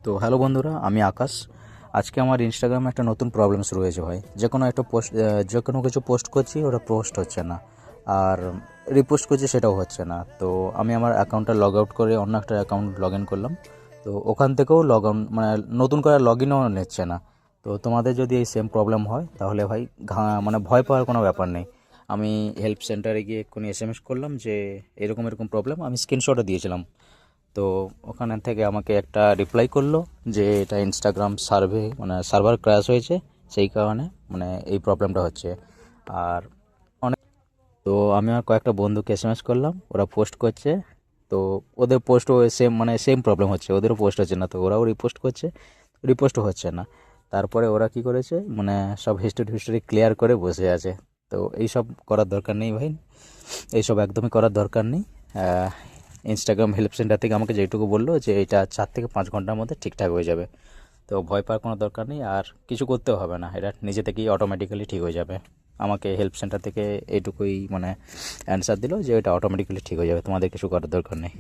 তো হ্যালো বন্ধুরা, আমি আকাশ। আজকে আমার ইনস্টাগ্রামে একটা নতুন প্রবলেম শুরু হয়েছে ভাই। যে কোনো কিছু পোস্ট করছি, ওটা পোস্ট হচ্ছে না, আর রিপোস্ট করছি সেটাও হচ্ছে না। তো আমি আমার অ্যাকাউন্টটা লগ আউট করে অন্য একটা অ্যাকাউন্ট লগ ইন করলাম। তো ওখান থেকেও লগ আউট মানে নতুন করে লগ ইনও নিচ্ছে না। তো তোমাদের যদি এই সেম প্রবলেম হয় তাহলে ভাই মানে ভয় পাওয়ার কোনো ব্যাপার নেই। আমি হেল্প সেন্টারে গিয়ে এক্ষুনি এসএমএস করলাম যে এরকম এরকম প্রবলেম, আমি স্ক্রিনশটও দিয়েছিলাম। তো ওখানে থেকে আমাকে একটা রিপ্লাই করলো যে এটা ইনস্টাগ্রাম সার্ভার ক্র্যাশ হয়েছে, সেই কারণে এই প্রবলেমটা হচ্ছে। আর অনেক তো আমি আর কয়েকটা বন্ধুকে এসএমএস করলাম, ওরা পোস্ট করছে। তো ওদের পোস্টও সেম প্রবলেম হচ্ছে, ওদেরও পোস্ট হচ্ছে না, তো ওরাও রিপোস্ট করছে, রিপোস্টও হচ্ছে না। তারপরে ওরা কি করেছে, সব হিস্টোরি ক্লিয়ার করে বসে আছে। তো এইসব করার দরকার নেই ভাই, এইসব একদমই করার দরকার নেই। ইনস্টাগ্রাম হেল্প সেন্টার থেকে আমাকে যেটুকু বললো যে এটা 4 থেকে 5 ঘন্টার মধ্যে ঠিকঠাক হয়ে যাবে। তো ভয় পাওয়ার কোনো দরকার নেই, আর কিছু করতেও হবে না, এটা নিজে থেকেই অটোমেটিক্যালি ঠিক হয়ে যাবে। আমাকে হেল্প সেন্টার থেকে এইটুকুই অ্যান্সার দিল যে এটা অটোমেটিক্যালি ঠিক হয়ে যাবে, তোমাদের কিছু করার দরকার নেই।